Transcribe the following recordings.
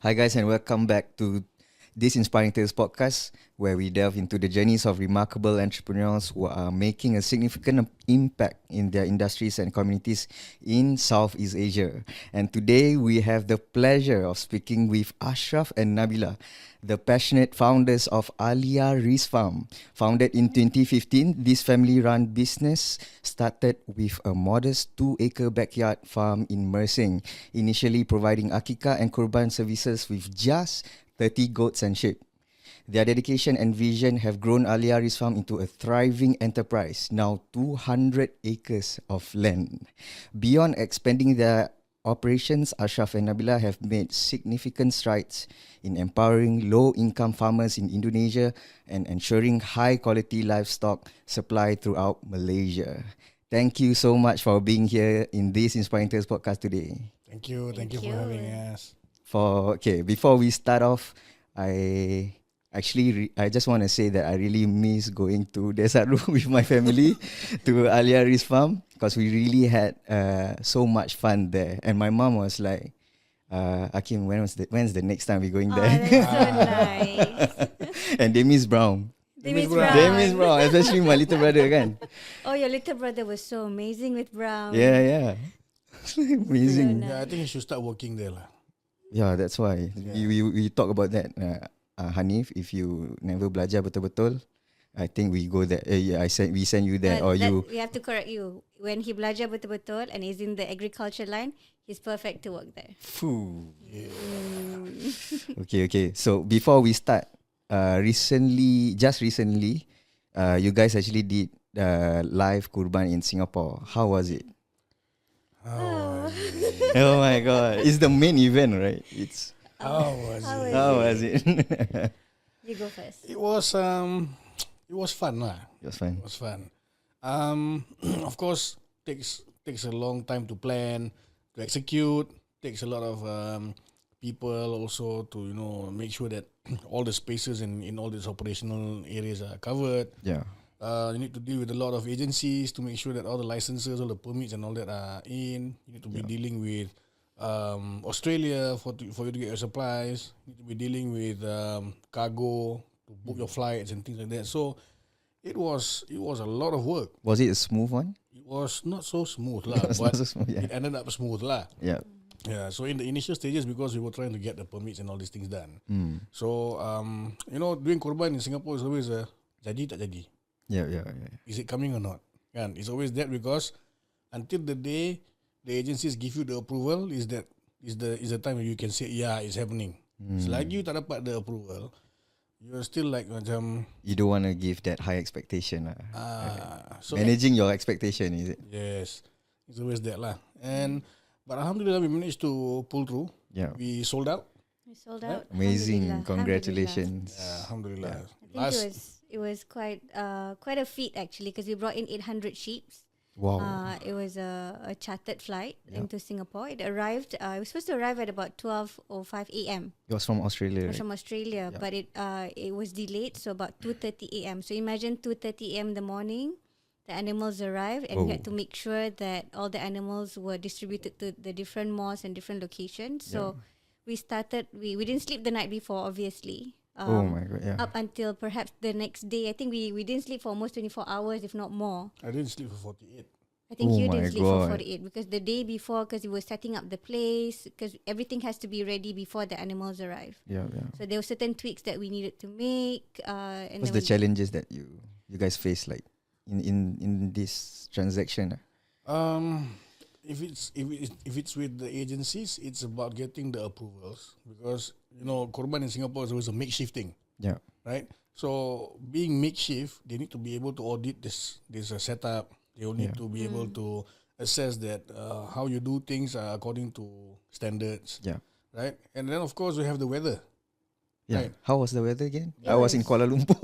Hi guys, and welcome back to this Inspiring Tales podcast, where we delve into the journeys of remarkable entrepreneurs who are making a significant impact in their industries and communities in Southeast Asia. And today we have the pleasure of speaking with Ashraf and Nabilah, the passionate founders of Aliyah Rizq Farm. Founded in 2015, this family-run business started with a modest 2-acre backyard farm in Mersing, initially providing akikah and kurban services with just 30 goats and sheep. Their dedication and vision have grown Aliyah Rizq Farm into a thriving enterprise, now 200 acres of land. Beyond expanding their operations, Ashraf and Nabilah have made significant strides in empowering low-income farmers in Indonesia and ensuring high-quality livestock supply throughout Malaysia. Thank you so much for being here in this Inspiring Tales podcast today. Thank you for having us. Before we start off, I just want to say that I really miss going to Desaru with my family to Aliyah Rizq Farm because we really had so much fun there. And my mom was like, Akim, when's the next time we're going there? That's so nice. And they miss Brown. They miss They miss Brown, especially my little brother kan. Oh, your little brother was so amazing with Brown. Yeah. Amazing. So Yeah, I think you should start working there lah. Yeah, that's why. We talk about that. Hanif, if you never belajar betul-betul, I think we go there. We send you there, or you. We have to correct you. When he belajar betul-betul and is in the agriculture line, he's perfect to work there. Phew. Yeah. Okay. So before we start, recently, you guys actually did live kurban in Singapore. How was it? Oh my god, it's the main event, right? How was it? How was it? You go first. It was fun lah. It was fine. It was fun. Of course, takes a long time to plan, to execute. Takes a lot of people also to make sure that all the spaces in all these operational areas are covered. Yeah. You need to deal with a lot of agencies to make sure that all the licenses, all the permits and all that are in. You need to be dealing with Australia for you to get your supplies. You need to be dealing with cargo to book your flights and things like that. So it was a lot of work. Was it a smooth one? It was not so smooth lah, It was but not so smooth, yeah. it ended up smooth lah. Yeah. Yeah, so in the initial stages, because we were trying to get the permits and all these things done. So doing korban in Singapore is always a jadi tak jadi. Yeah. Is it coming or not? Kan? It's always that because until the day the agencies give you the approval is the time where you can say it's happening. Selagi you tak dapat the approval, you're still like macam You don't want to give that high expectation lah. so Managing your expectation, is it? yes, it's always that lah. But alhamdulillah we managed to pull through. Yeah. We sold out. We sold out. Amazing. Alhamdulillah. Congratulations. Alhamdulillah. I think it was quite a feet actually because we brought in 800 sheep. Wow. It was a chartered flight into Singapore. It arrived. It was supposed to arrive at about 12:05 a.m. It was from Australia, It was right? from Australia, but it was delayed, so about 2:30 a.m. So imagine 2:30 a.m. in the morning, the animals arrived, and we had to make sure that all the animals were distributed to the different malls and different locations. So we started. We didn't sleep the night before, obviously. Oh my god, yeah. Up until perhaps the next day. I think we didn't sleep for almost 24 hours, if not more. I didn't sleep for 48. I think Oh you my didn't sleep for God. 48 because the day before, because we were setting up the place, because everything has to be ready before the animals arrive. Yeah. So there were certain tweaks that we needed to make. And What's then the challenges that you guys face like in this transaction? If it's with the agencies, it's about getting the approvals because korban in Singapore is always a makeshift thing, Yeah. right? So being makeshift, they need to be able to audit this setup. They will need to be able to assess that how you do things according to standards, Yeah. right? And then of course we have the weather. Yeah. Right. How was the weather again? It I was in was- Kuala Lumpur.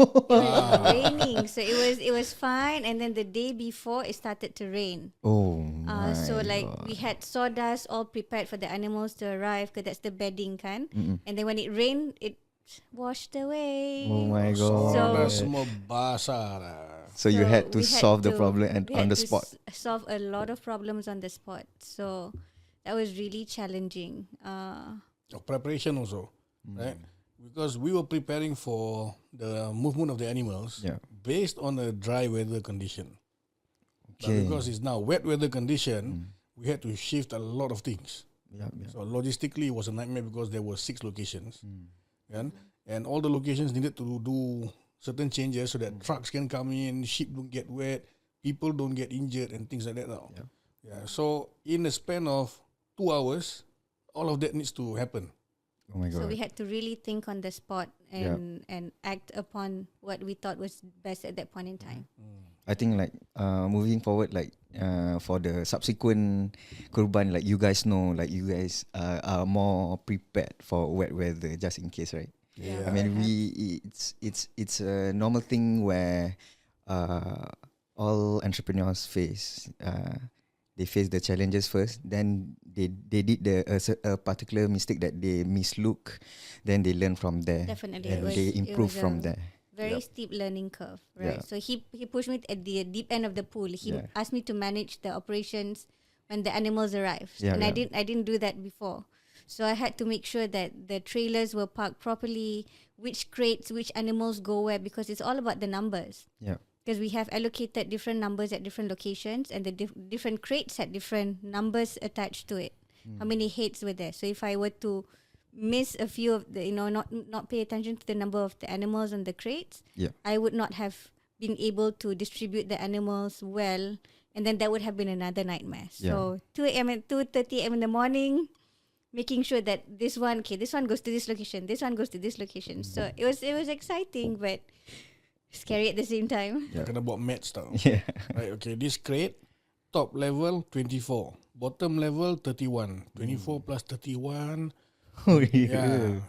raining. So it was fine. And then the day before, it started to rain. Oh my So like god. we had sawdust all prepared for the animals to arrive because that's the bedding kan. And then when it rained, it washed away. Oh my god. Dah So- semua basah lah. So you had to we solve the to- problem we on had the to spot. Solve a lot of problems on the spot. So that was really challenging. of preparation also, right? Because we were preparing for the movement of the animals based on a dry weather condition. But because it's now wet weather condition, we had to shift a lot of things. So logistically, it was a nightmare because there were 6 locations, and all the locations needed to do certain changes so that trucks can come in, sheep don't get wet, people don't get injured, and things like that. Now, So in a span of 2 hours, all of that needs to happen. Oh my God. So we had to really think on the spot and act upon what we thought was best at that point in time. I think like moving forward, like for the subsequent kurban, like you guys know, like you guys are more prepared for wet weather just in case, right? Yeah. I mean, it's a normal thing where all entrepreneurs face. They face the challenges first, then they did a particular mistake that they mislook, then they learn from there. Definitely, and they improve from there. Very steep learning curve, right? So he pushed me at the deep end of the pool. He asked me to manage the operations when the animals arrived, and I didn't do that before. So I had to make sure that the trailers were parked properly, which crates, which animals go where, because it's all about the numbers. Because we have allocated different numbers at different locations, and the different crates had different numbers attached to it. How many heads were there? So if I were to miss a few of the, not pay attention to the number of the animals on the crates, I would not have been able to distribute the animals well, and then that would have been another nightmare. So 2 a.m. and 2:30 a.m. in the morning, making sure that this one goes to this location, this one goes to this location. So it was exciting, but scary at the same time. Kena buat maths tau. Right, okay, this crate, top level 24, bottom level 31. 24 plus 31.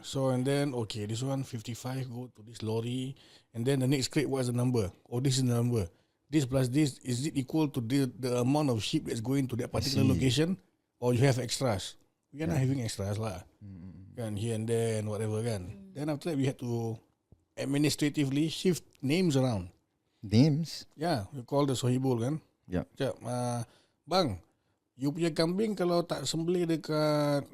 So and then, okay, this one 55 go to this lorry. And then the next crate, what is the number? Oh, this is the number. This plus this, is it equal to the amount of sheep that's going to that particular location? Or you have extras? We are not having extras lah. Kan, here and there and whatever kan. Then after that, we had to administratively shift names around. Names? Yeah, we call the sohibul kan. Cakap, bang, you punya kambing kalau tak sembelih dekat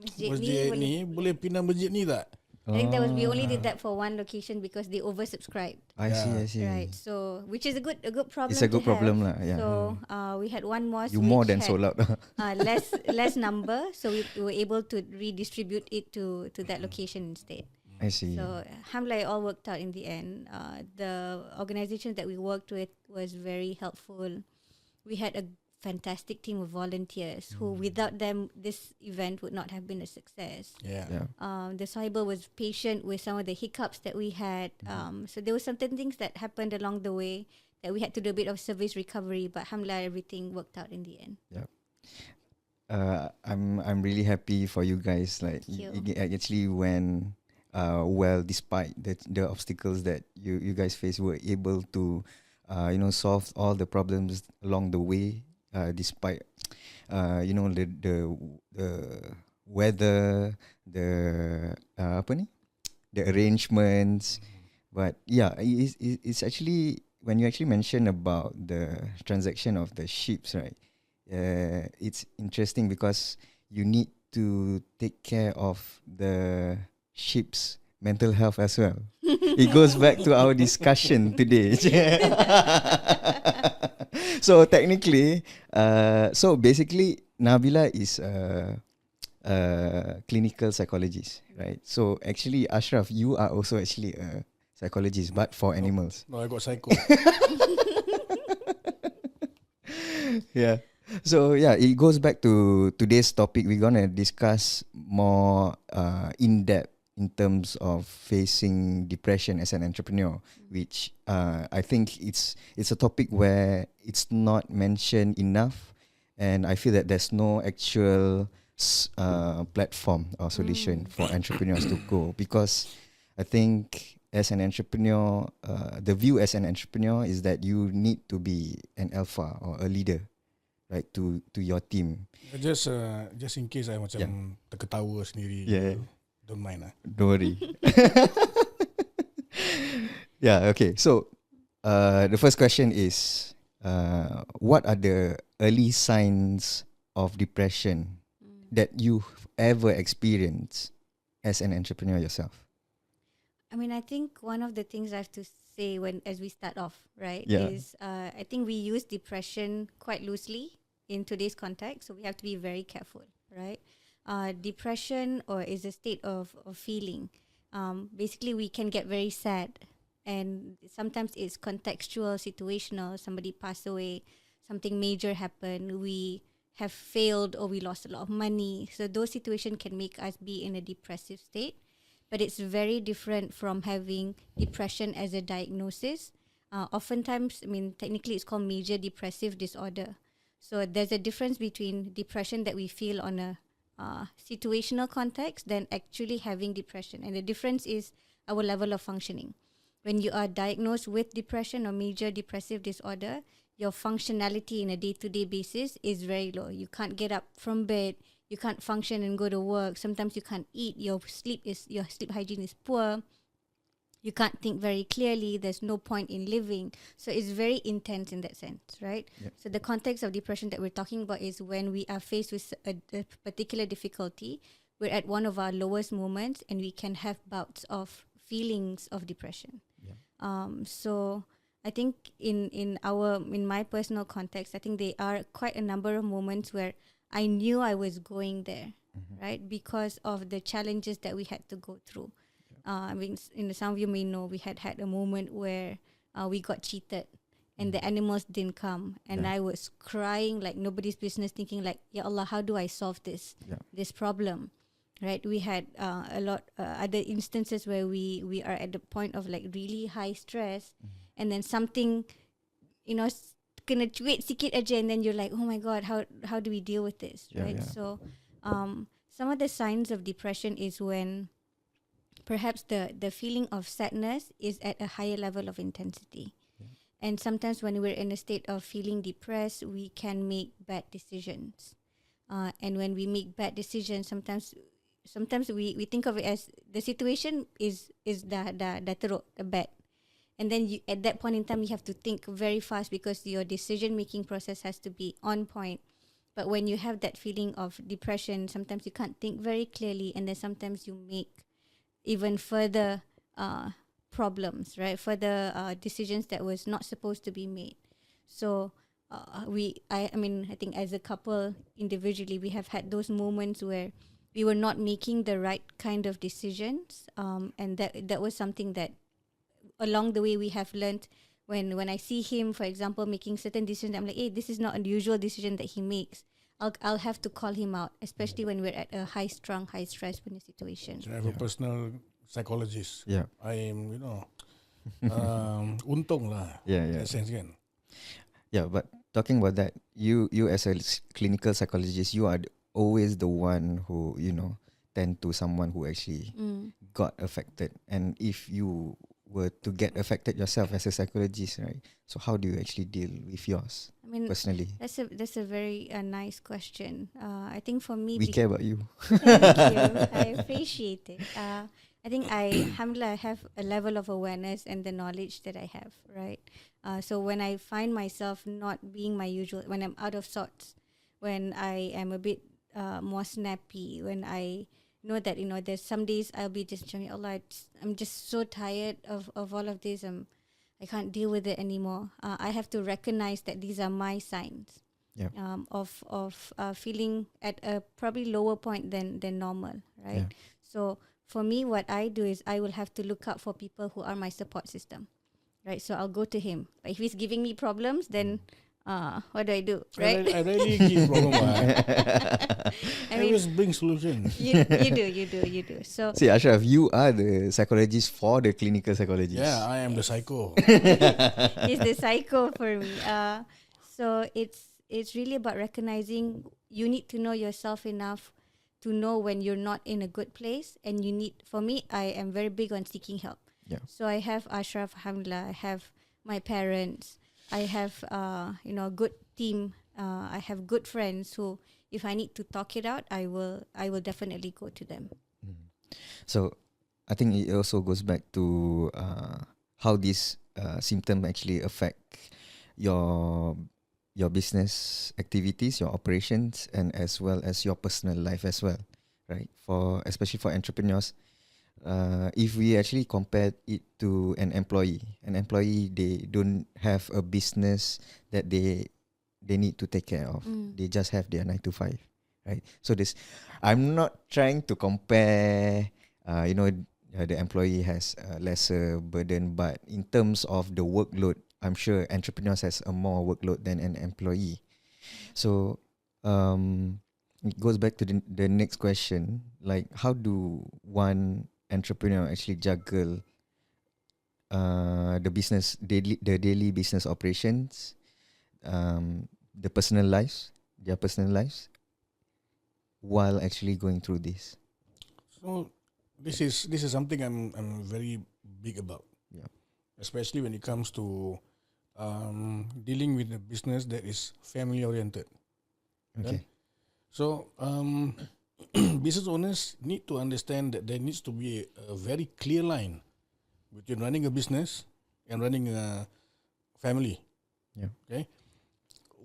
masjid ni, boleh pindah masjid ni tak? I think we only did that for one location because they oversubscribed. I see. Right. So, which is a good problem. It's a good problem lah. Yeah. So, we had one mosque. You more than sold out. less number, so we were able to redistribute it to that location instead. I see. So, alhamdulillah, it all worked out in the end. The organization that we worked with was very helpful. We had a fantastic team of volunteers who, without them, this event would not have been a success. The Sahibul was patient with some of the hiccups that we had. So there were certain things that happened along the way that we had to do a bit of service recovery, but alhamdulillah, everything worked out in the end. I'm really happy for you guys. Like it actually went well, despite the obstacles that you guys faced. Were able to solve all the problems along the way. Despite the weather, the arrangements, but it's actually, when you actually mention about the transaction of the ships, right? It's interesting because you need to take care of the ships' mental health as well. It goes back to our discussion today. So technically, so basically, Nabilah is a clinical psychologist, right? So actually, Ashraf, you are also actually a psychologist, but for animals. No, I got psycho. So it goes back to today's topic. We're gonna discuss more in depth in terms of facing depression as an entrepreneur, which I think it's a topic where it's not mentioned enough, and I feel that there's no actual platform or solution for entrepreneurs to go, because I think as an entrepreneur, the view as an entrepreneur is that you need to be an alpha or a leader, right, to your team. Just in case I macam terketawa sendiri. Don't mind lah. Don't worry. Okay. So, the first question is, what are the early signs of depression that you've ever experienced as an entrepreneur yourself? I mean, I think one of the things I have to say as we start off, right, Yeah. is I think we use depression quite loosely in today's context, so we have to be very careful, right? Depression or is a state of feeling. Basically, we can get very sad, and sometimes it's contextual, situational. Somebody passed away, something major happened. We have failed or we lost a lot of money. So those situations can make us be in a depressive state. But it's very different from having depression as a diagnosis. Oftentimes, I mean, technically it's called major depressive disorder. So there's a difference between depression that we feel on a situational context than actually having depression. And the difference is our level of functioning. When you are diagnosed with depression or major depressive disorder, your functionality in a day-to-day basis is very low. You can't get up from bed. You can't function and go to work. Sometimes you can't eat. Your sleep hygiene is poor. You can't think very clearly. There's no point in living. So it's very intense in that sense, right? Yep. So the context of depression that we're talking about is when we are faced with a particular difficulty. We're at one of our lowest moments, and we can have bouts of feelings of depression. Yeah. So I think in my personal context, I think there are quite a number of moments where I knew I was going there, right? Because of the challenges that we had to go through. I mean, some of you may know we had a moment where we got cheated and the animals didn't come. And I was crying like nobody's business, thinking like, Ya Allah, how do I solve this problem? Right? We had a lot other instances where we are at the point of like really high stress, and then something, kena cuit sikit aja, and then you're like, oh my God, how do we deal with this, right? So some of the signs of depression is when perhaps the feeling of sadness is at a higher level of intensity. And sometimes when we're in a state of feeling depressed, we can make bad decisions. And when we make bad decisions, sometimes we think of it as the situation is dah teruk, bad. And then at that point in time, you have to think very fast because your decision-making process has to be on point. But when you have that feeling of depression, sometimes you can't think very clearly, and then sometimes you make even further problems, right? Further decisions that was not supposed to be made. So I think as a couple individually, we have had those moments where we were not making the right kind of decisions, and that was something that along the way we have learned. When I see him, for example, making certain decisions, I'm like, hey, this is not an usual decision that he makes. I'll have to call him out, especially when we're at a high-strung, high-stress situation. So I have a personal psychologist. Yeah. I am, untung lah. Yeah. In that sense, kan? Yeah, but talking about that, you as a clinical psychologist, you are always the one who, tend to someone who actually got affected. And if you were to get affected yourself as a psychologist, right? So how do you actually deal with yours? I mean, personally, that's a very nice question. I think for me, we care about you. Thank you. I appreciate it. I think alhamdulillah, I have a level of awareness and the knowledge that I have, right? So when I find myself not being my usual, when I'm out of sorts, when I am a bit more snappy, when I know that there's some days I'll be just Allah, I'm just so tired of all of this. I can't deal with it anymore. I have to recognize that these are my signs of feeling at a probably lower point than normal, right? So for me, what I do is I will have to look out for people who are my support system, right? So I'll go to him. But if he's giving me problems, then what do I do, right? I really give problem. I always bring solutions. You do. So see, Ashraf, you are the psychologist for the clinical psychologist. Yeah, I am the psycho. He's the psycho for me. So it's really about recognizing you need to know yourself enough to know when you're not in a good place, and for me, I am very big on seeking help. Yeah. So I have Ashraf, alhamdulillah, I have my parents, I have a good team, I have good friends who, if I need to talk it out, I will definitely go to them. So I think it also goes back to how this symptom actually affect your your business activities, your operations, and as well as your personal life as well, right? For especially for entrepreneurs, if we actually compare it to an employee they don't have a business that they need to take care of. They just have their 9 to 5, right? So this, I'm not trying to compare. The employee has a lesser burden, but in terms of the workload, I'm sure entrepreneurs has a more workload than an employee. So it goes back to the next question, like how do one entrepreneur actually juggle the daily business operations, the personal lives, their personal lives, while actually going through this. So this is something I'm very big about, Yeah. especially when it comes to dealing with a business that is family oriented. Okay. So business owners need to understand that there needs to be a very clear line between running a business and running a family. Yeah. Okay,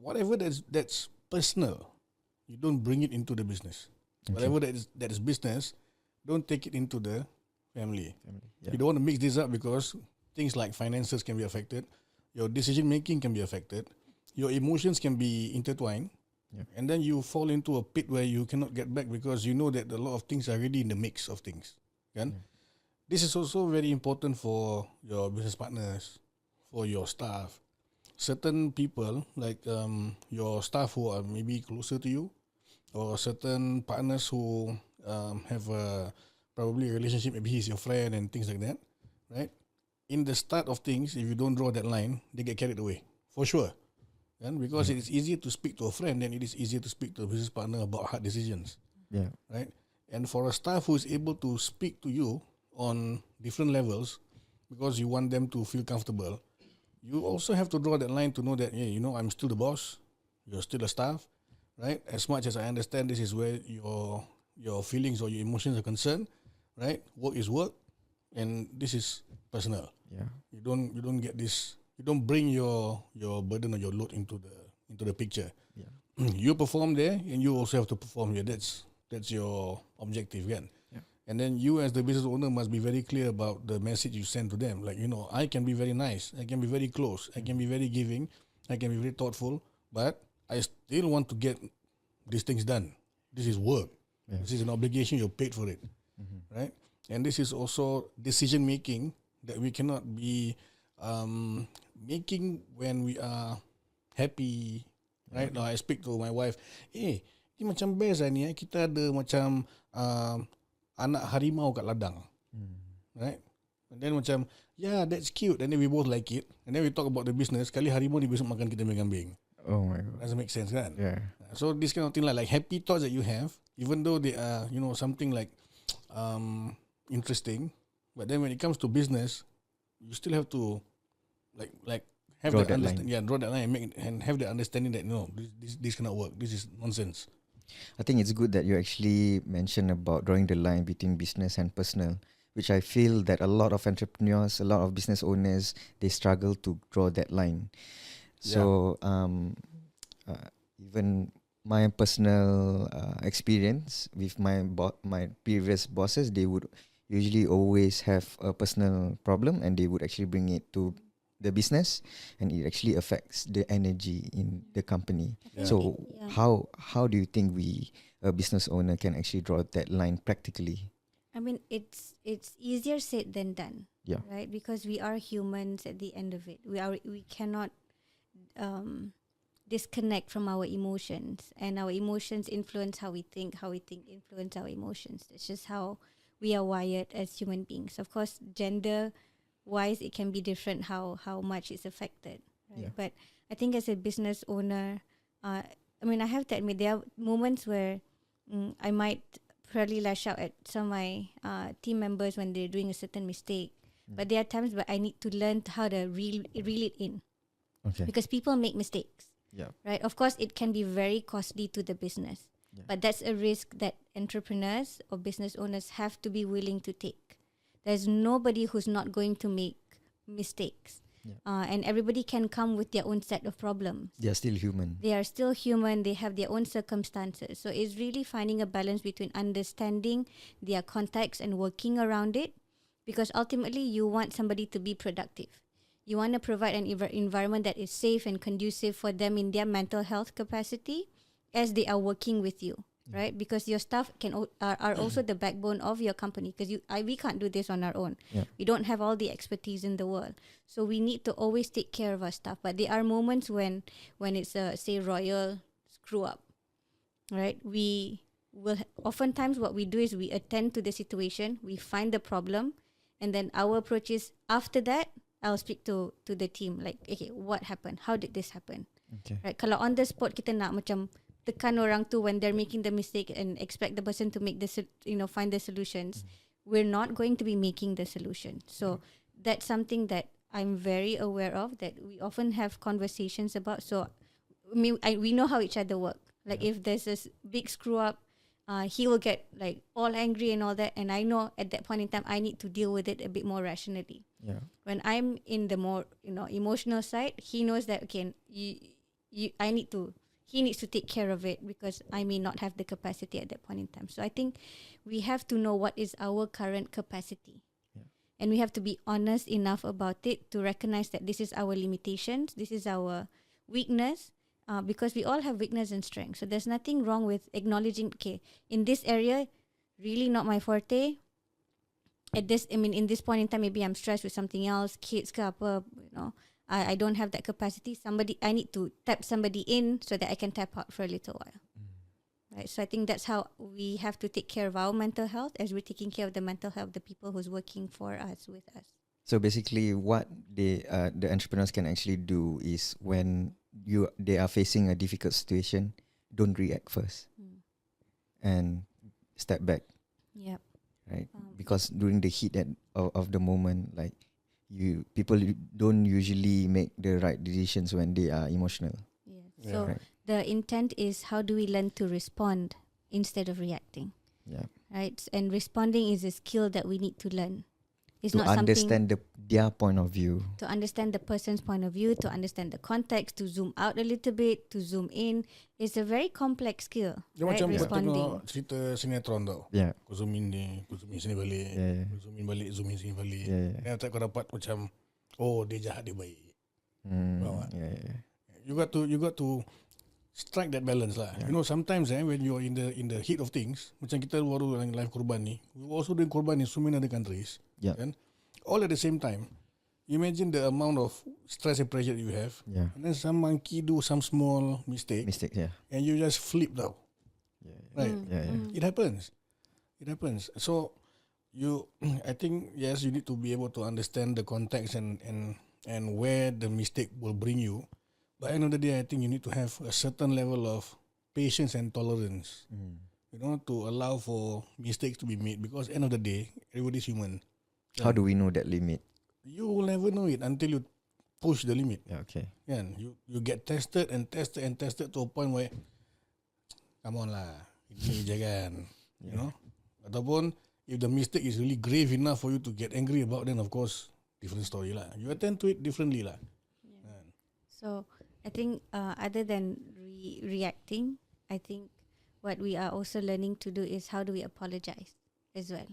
whatever that's personal, you don't bring it into the business. Okay. Whatever that is business, don't take it into the family. Yeah. You don't want to mix this up because things like finances can be affected, your decision making can be affected, your emotions can be intertwined, and then you fall into a pit where you cannot get back because you know that a lot of things are already in the mix of things. Kan? This is also very important for your business partners, for your staff. Certain people, like your staff who are maybe closer to you, or certain partners who have a probably a relationship, maybe he's your friend and things like that, right? In the start of things, if you don't draw that line, they get carried away, for sure. And because it is easier to speak to a friend than it is easier to speak to a business partner about hard decisions. Yeah. Right? And for a staff who is able to speak to you on different levels because you want them to feel comfortable, you also have to draw that line to know that, hey, I'm still the boss, you're still a staff, right? As much as I understand this is where your feelings or your emotions are concerned, right? Work is work, and this is personal. Yeah. You don't get this. You don't bring your burden or your load into the picture. Yeah. You perform there, and you also have to perform here. That's your objective, again. Yeah. And then you, as the business owner, must be very clear about the message you send to them. Like, I can be very nice, I can be very close, I can be very giving, I can be very thoughtful, but I still want to get these things done. This is work. Yeah. This is an obligation. You're paid for it, right? And this is also decision making that we cannot be making when we are happy, right? Now I speak to my wife, ni macam best lah ni, kita ada macam anak harimau kat ladang, right? And then macam, yeah, that's cute, and then we both like it, and then we talk about the business. Kali harimau ni besok makan kita punya kambing. Oh my god. Doesn't make sense, kan? Yeah. So this kind of thing, like happy thoughts that you have, even though they are, something like interesting, but then when it comes to business, you still have to like have Draw that that understanding. line. Yeah, draw that line and have the understanding that this cannot work. This is nonsense. I think it's good that you actually mentioned about drawing the line between business and personal, which I feel that a lot of entrepreneurs, a lot of business owners, they struggle to draw that line. So even my personal experience with my previous bosses, they would usually always have a personal problem and they would actually bring it to the business, and it actually affects the energy in the company. So how do you think a business owner can actually draw that line practically? I mean, it's easier said than done. Yeah. Right? Because we are humans at the end of it. We cannot disconnect from our emotions, and our emotions influence how we think influence our emotions. It's just how we are wired as human beings. Of course, gender wise, it can be different how much it's affected, right? Yeah. But I think as a business owner, I mean, I have to admit there are moments where I might probably lash out at some of my team members when they're doing a certain mistake. But there are times where I need to learn how to reel it in. Okay. Because people make mistakes. Yeah. Right? Of course, it can be very costly to the business. Yeah. But that's a risk that entrepreneurs or business owners have to be willing to take. There's nobody who's not going to make mistakes. and everybody can come with their own set of problems. They are still human. They are still human. They have their own circumstances. So it's really finding a balance between understanding their context and working around it, because ultimately you want somebody to be productive. You want to provide an environment that is safe and conducive for them in their mental health capacity as they are working with you, right? Because your staff are also the backbone of your company, because we can't do this on our own. We don't have all the expertise in the world. So we need to always take care of our staff. But there are moments when it's a, say, royal screw up, right? We will oftentimes what we do is we attend to the situation, we find the problem, and then our approach is after that, I'll speak to the team like, okay, what happened? How did this happen? Okay. Right? Kalau on the spot kita nak macam tekan orang tu when they're making the mistake and expect the person to make find the solutions, we're not going to be making the solution. So that's something that I'm very aware of, that we often have conversations about. So we know how each other work. Like if there's this big screw up, he will get like all angry and all that, and I know at that point in time I need to deal with it a bit more rationally. When I'm in the more emotional side, he knows that okay, he needs to take care of it because I may not have the capacity at that point in time. So I think we have to know what is our current capacity. And we have to be honest enough about it to recognize that this is our limitations, this is our weakness, because we all have weakness and strength. So there's nothing wrong with acknowledging, okay, in this area, really not my forte. In this point in time, maybe I'm stressed with something else, kids ke apa, I don't have that capacity. I need to tap somebody in so that I can tap out for a little while. Right. So I think that's how we have to take care of our mental health as we're taking care of the mental health of the people who's working for us, with us. So basically what the entrepreneurs can actually do is when they are facing a difficult situation, don't react first and step back. Yep. Right. Because during the heat of the moment, like people don't usually make the right decisions when they are emotional. Yeah. So the intent is, how do we learn to respond instead of reacting? Yeah. Right. And responding is a skill that we need to learn. It's to not understand their point of view. To understand the person's point of view, to understand the context, to zoom out a little bit, to zoom in. It's a very complex skill. Dia right? macam Responding. cerita sinetron tau. Kau zoom in ni, kau zoom in sini balik. Kau zoom in balik, zoom in sini balik. Dan kau dapat macam, oh dia jahat, dia baik. You got to strike that balance lah. Sometimes when you're in the heat of things, macam kita baru live korban ni, we also doing korban in so many other countries. And all at the same time, imagine the amount of stress and pressure you have. And then some monkey do some small mistake. And you just flip now. Right? It happens. So I think yes, you need to be able to understand the context and where the mistake will bring you. But at the end of the day, I think you need to have a certain level of patience and tolerance. To allow for mistakes to be made, because at the end of the day, everybody's human. How do we know that limit? You will never know it until you push the limit. You get tested and tested to a point where, come on lah, ini je kan. Ataupun if the mistake is really grave enough for you to get angry about, then of course different story lah. You attend to it differently lah. So I think other than reacting, I think what we are also learning to do is how do we apologize as well.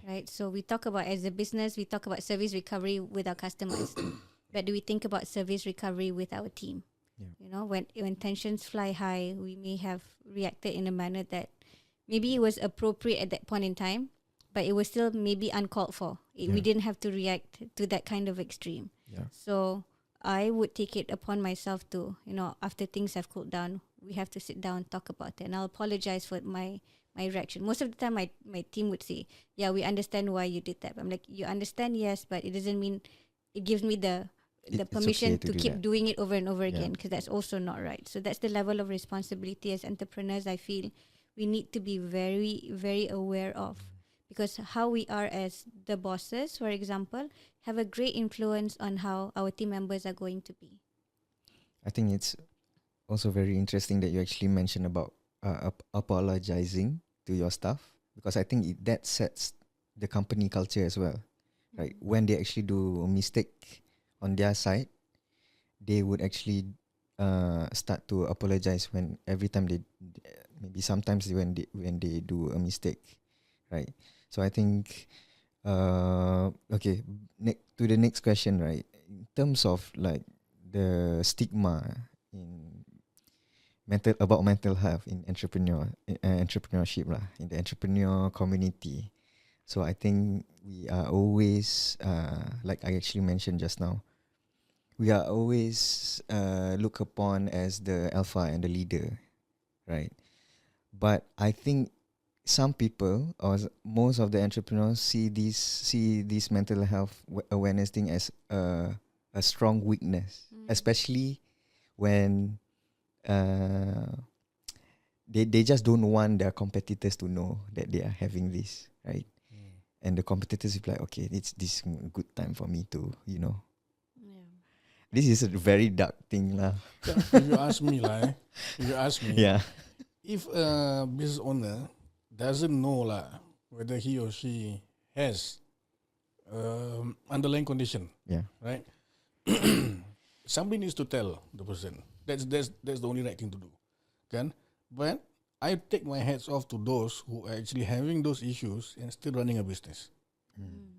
Right. So we talk about, as a business, we talk about service recovery with our customers, but do we think about service recovery with our team? When tensions fly high, we may have reacted in a manner that maybe it was appropriate at that point in time, but it was still maybe uncalled for. We didn't have to react to that kind of extreme. So I would take it upon myself to, after things have cooled down, we have to sit down and talk about it. And I'll apologize for my reaction. Most of the time, my team would say, yeah, we understand why you did that. I'm like, you understand, yes, but it doesn't mean it gives me the permission okay to keep doing it over and over again, because that's also not right. So that's the level of responsibility as entrepreneurs I feel we need to be very, very aware of. Because how we are as the bosses, for example, have a great influence on how our team members are going to be. I think it's also very interesting that you actually mentioned about apologizing to your staff, because I think that sets the company culture as well, right? When they actually do a mistake on their side, they would actually start to apologize when every time they maybe sometimes when they do a mistake, right? So I think okay, to the next question, right? In terms of like the stigma in mental health in entrepreneurship lah, in the entrepreneur community. So I think we are always like I actually mentioned just now, we are always looked upon as the alpha and the leader, right? But I think some people or most of the entrepreneurs see this mental health awareness thing as a strong weakness, especially when uh, they just don't want their competitors to know that they are having this, right? And the competitors will be like, okay, it's this good time for me to, Yeah. this is a very dark thing lah. If you ask me, Yeah. if a business owner doesn't know whether he or she has underlying condition, Yeah. right? Somebody needs to tell the person. That's the only right thing to do, kan? But I take my hats off to those who are actually having those issues and still running a business,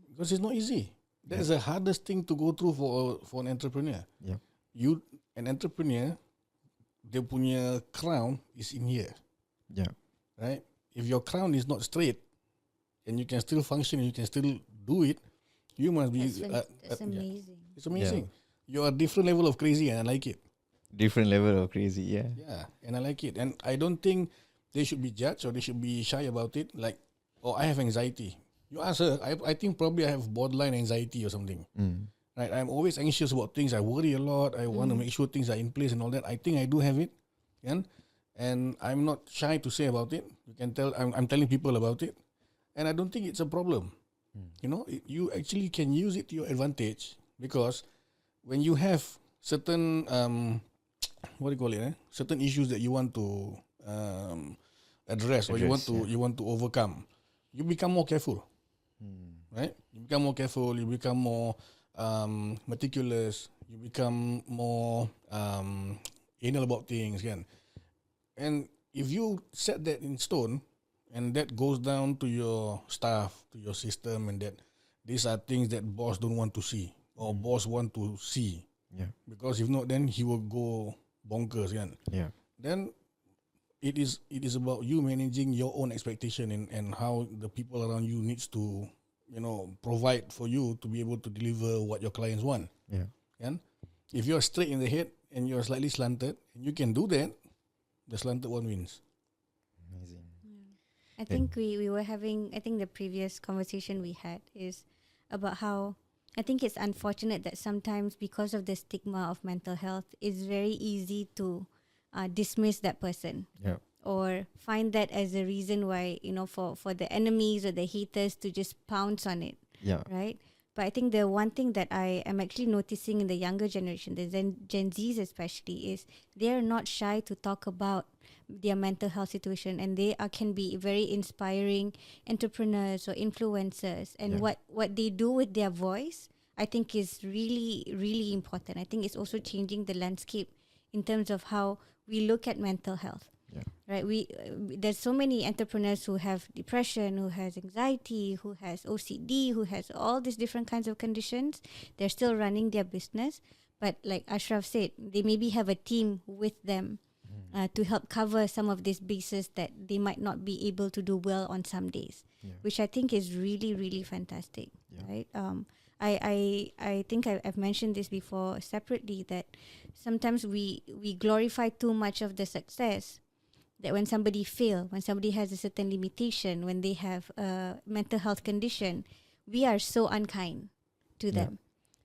because it's not easy. That's the hardest thing to go through for an entrepreneur. Yeah. An entrepreneur, dia punya crown is in here, Yeah. right? If your crown is not straight and you can still function and you can still do it, you must be. That's amazing. It's amazing. You're a different level of crazy, and I like it. Different level of crazy, yeah. Yeah, and I like it. And I don't think they should be judged or they should be shy about it. Like, oh, I have anxiety. You ask her, I think probably I have borderline anxiety or something. Right? I'm always anxious about things. I worry a lot. I want to make sure things are in place and all that. I think I do have it. And I'm not shy to say about it. You can tell I'm telling people about it. And I don't think it's a problem. You actually can use it to your advantage, because when you have certain what do you call it? Certain issues that you want to address or you want to overcome, you become more careful, right? You become more careful. You become more meticulous. You become more anal about things, kan? And if you set that in stone, and that goes down to your staff, to your system, and that these are things that boss don't want to see or boss want to see. Yeah. Because if not, then he will go bonkers, kan? Yeah. Then it is about you managing your own expectation and how the people around you needs to, provide for you to be able to deliver what your clients want. Yeah. Kan? If you're straight in the head and you're slightly slanted, and you can do that, the slanted one wins. Amazing. I think we were having, I think the previous conversation we had is about how I think it's unfortunate that sometimes because of the stigma of mental health, it's very easy to dismiss that person. Yeah. Or find that as a reason why, for the enemies or the haters to just pounce on it. Yeah. Right? But I think the one thing that I am actually noticing in the younger generation, the Gen Zs especially, is they're not shy to talk about their mental health situation, and they can be very inspiring entrepreneurs or influencers. And what they do with their voice, I think is really, really important. I think it's also changing the landscape in terms of how we look at mental health. Yeah. Right, there's so many entrepreneurs who have depression, who has anxiety, who has OCD, who has all these different kinds of conditions. They're still running their business, but like Ashraf said, they maybe have a team with them to help cover some of these bases that they might not be able to do well on some days, which I think is really, really fantastic. Right. I think I've mentioned this before separately, that sometimes we glorify too much of the success. That when somebody fail, when somebody has a certain limitation, when they have a mental health condition, we are so unkind to them.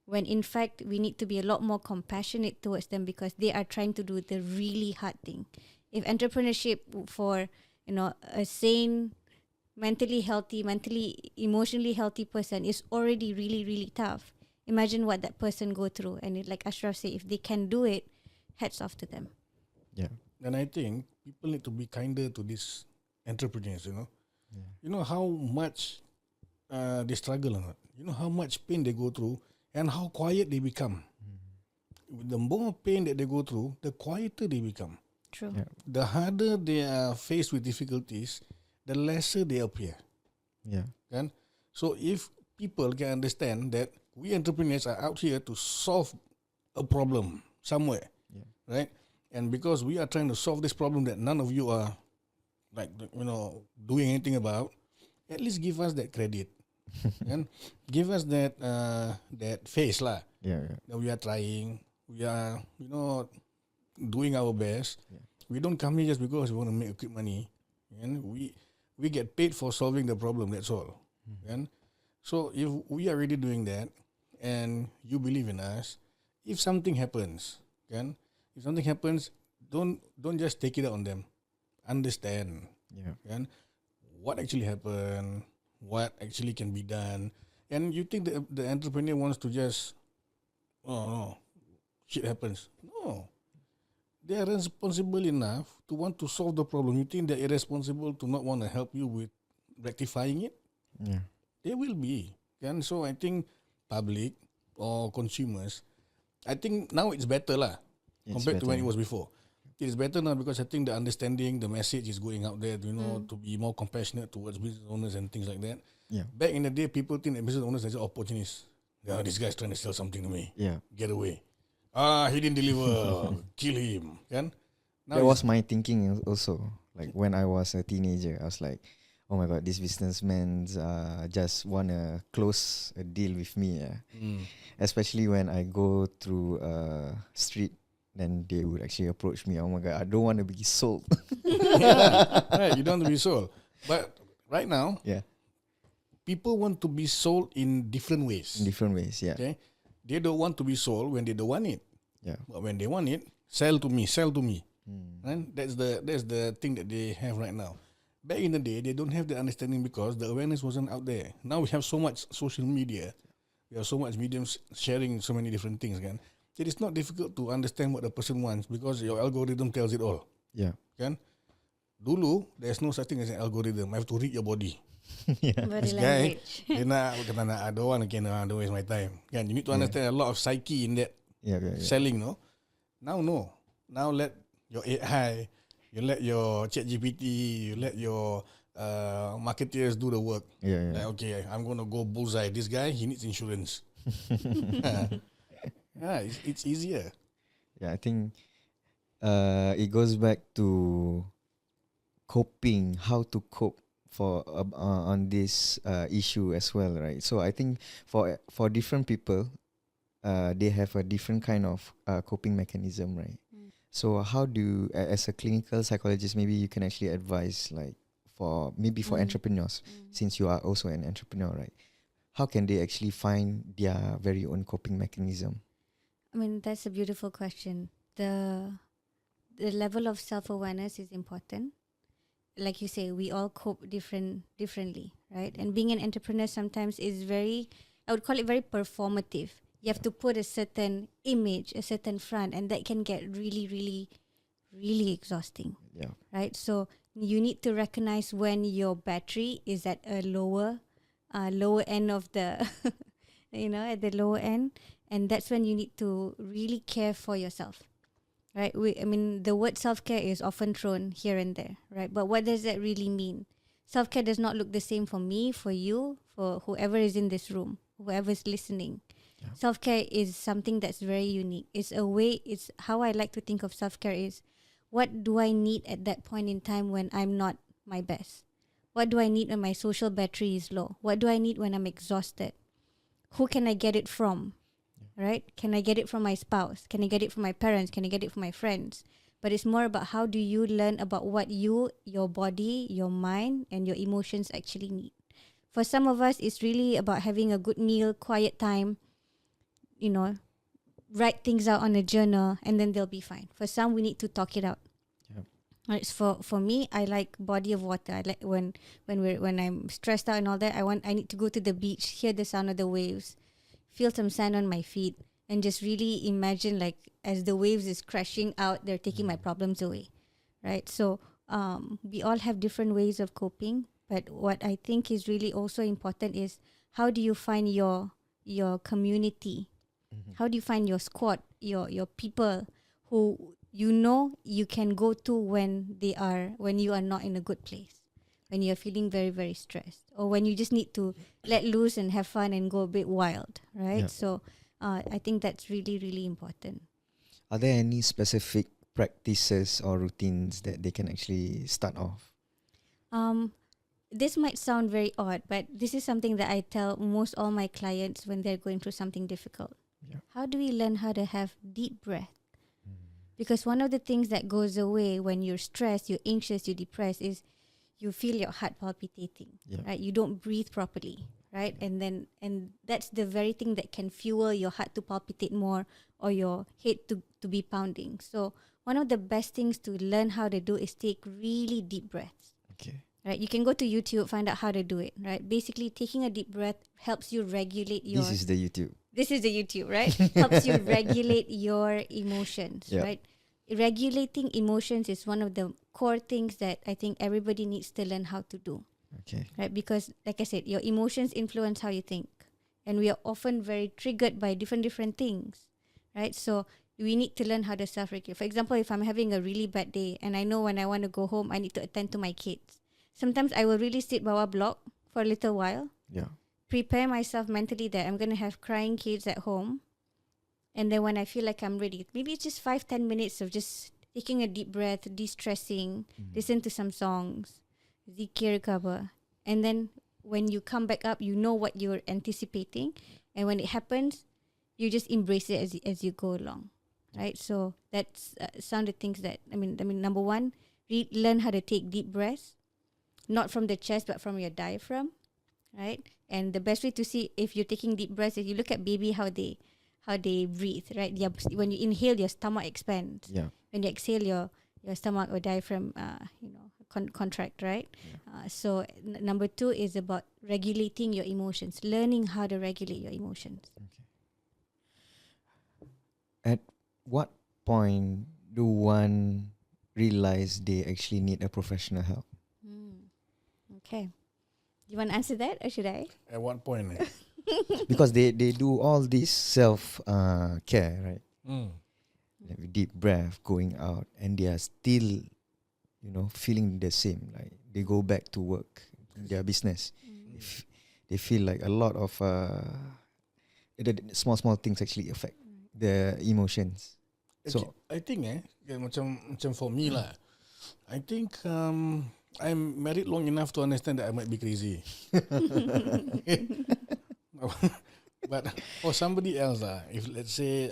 When in fact, we need to be a lot more compassionate towards them, because they are trying to do the really hard thing. If entrepreneurship for, a sane, mentally healthy, emotionally healthy person is already really, really tough, imagine what that person go through. And like Ashraf said, if they can do it, hats off to them. Yeah. And I think people need to be kinder to these entrepreneurs, Yeah. You know how much they struggle or not. You know how much pain they go through and how quiet they become. The more pain that they go through, the quieter they become. True. Yeah. The harder they are faced with difficulties, the lesser they appear. Yeah. Kan? So if people can understand that we entrepreneurs are out here to solve a problem somewhere, Yeah. right? And because we are trying to solve this problem that none of you are doing anything about, at least give us that credit. And give us that face lah. Yeah. Yeah. That we are trying, we are doing our best. Yeah. We don't come here just because we want to make quick money. And we get paid for solving the problem, that's all. And so if we are really doing that and you believe in us, if something happens, don't just take it out on them. Understand. Yeah. And what actually happened, what actually can be done. And you think the entrepreneur wants to just, oh no, shit happens. No. They are responsible enough to want to solve the problem. You think they're irresponsible to not want to help you with rectifying it? Yeah. They will be. And so I think public or consumers, I think now it's better lah compared to when it was before. It's better now because I think the understanding, the message is going out there, to be more compassionate towards business owners and things like that. Yeah. Back in the day, people think that business owners are just opportunists. Yeah, this guy's trying to sell something to me. Yeah. Get away. He didn't deliver. Kill him. Kan? That was my thinking also. Like when I was a teenager, I was like, oh my god, these businessmen just want to close a deal with me. Especially when I go through a street, then they would actually approach me. Oh my god, I don't want to be sold. Right, you don't want to be sold. But right now, people want to be sold in different ways. In different ways, yeah. Okay? They don't want to be sold when they don't want it. Yeah. But when they want it, sell to me. And that's the thing that they have right now. Back in the day, they don't have the understanding because the awareness wasn't out there. Now we have so much social media. We have so much mediums sharing so many different things. Kan? It is not difficult to understand what the person wants because your algorithm tells it all. Yeah. Kan? Dulu, there's no such thing as an algorithm. I have to read your body. Body This guy, language. dia nak, I don't want to don't waste my time. Kan? You need to understand a lot of psyche in that selling, no? Now, no. Now let your AI, you let your ChatGPT, you let your marketeers do the work. Yeah. Like, okay, I'm going to go bullseye. This guy, he needs insurance. It's easier. Yeah, I think it goes back to coping, how to cope for on this issue as well, right? So I think for different people, they have a different kind of coping mechanism, right? So how do you, as a clinical psychologist, maybe you can actually advise, like for entrepreneurs, since you are also an entrepreneur, right? How can they actually find their very own coping mechanism? I mean, that's a beautiful question. The level of self-awareness is important. Like you say, we all cope differently, right? And being an entrepreneur sometimes is I would call it very performative. You have to put a certain image, a certain front, and that can get really, really, really exhausting. Yeah. Right? So you need to recognize when your battery is at a lower end of the, at the lower end. And that's when you need to really care for yourself. Right? The word self-care is often thrown here and there, right? But what does that really mean? Self-care does not look the same for me, for you, for whoever is in this room, whoever is listening. Yeah. Self-care is something that's very unique. It's how I like to think of self-care is, what do I need at that point in time when I'm not my best? What do I need when my social battery is low? What do I need when I'm exhausted? Who can I get it from? Right? Can I get it from my spouse? Can I get it from my parents? Can I get it from my friends? But it's more about how do you learn about what your body, your mind, and your emotions actually need. For some of us, it's really about having a good meal, quiet time, write things out on a journal, and then they'll be fine. For some, we need to talk it out. Yep. Right, for me, I like body of water. I like when I'm stressed out and all that, I need to go to the beach, hear the sound of the waves, feel some sand on my feet, and just really imagine, like, as the waves is crashing out, they're taking my problems away, right? So we all have different ways of coping, but what I think is really also important is, how do you find your your community? How do you find your squad, your people who you can go to when you are not in a good place, when you're feeling very, very stressed, or when you just need to let loose and have fun and go a bit wild, right? Yeah. So I think that's really, really important. Are there any specific practices or routines that they can actually start off? This might sound very odd, but this is something that I tell most all my clients when they're going through something difficult. Yeah. How do we learn how to have deep breath? Because one of the things that goes away when you're stressed, you're anxious, you're depressed is you feel your heart palpitating, Yeah. right? You don't breathe properly, right? And that's the very thing that can fuel your heart to palpitate more or your head to be pounding. So one of the best things to learn how to do is take really deep breaths. Okay. Right, you can go to YouTube, find out how to do it. Right, basically, taking a deep breath helps you regulate your. This is the YouTube. This is the YouTube, right? Helps you regulate your emotions, Yeah. right? Regulating emotions is one of the core things that I think everybody needs to learn how to do, Okay. right? Because, like I said, your emotions influence how you think, and we are often very triggered by different things, right? So we need to learn how to self-regulate. For example, if I'm having a really bad day and I know when I want to go home, I need to attend to my kids. Sometimes I will really sit bawah block for a little while, Yeah. prepare myself mentally that I'm going to have crying kids at home. And then when I feel like I'm ready, maybe it's just 5-10 minutes of just taking a deep breath, de-stressing, listen to some songs, zikir ke apa. And then when you come back up, you know what you're anticipating. And when it happens, you just embrace it as you go along, right? So that's some of the things that, I mean, number one, learn how to take deep breaths, not from the chest, but from your diaphragm. Right, and the best way to see if you're taking deep breaths is you look at baby how they breathe. Right, when you inhale, your stomach expands. Yeah. When you exhale, your stomach or diaphragm, contract. Right. Yeah. So number two is about regulating your emotions, learning how to regulate your emotions. At what point do one realize they actually need a professional help? Okay, you want to answer that or should I? At what point? Because they do all this self care, right? Like deep breath, going out, and they are still, feeling the same. Like they go back to work, their business. They feel like a lot of the small things actually affect their emotions. So I think macam for me lah, I think I'm married long enough to understand that I might be crazy. But for somebody else if let's say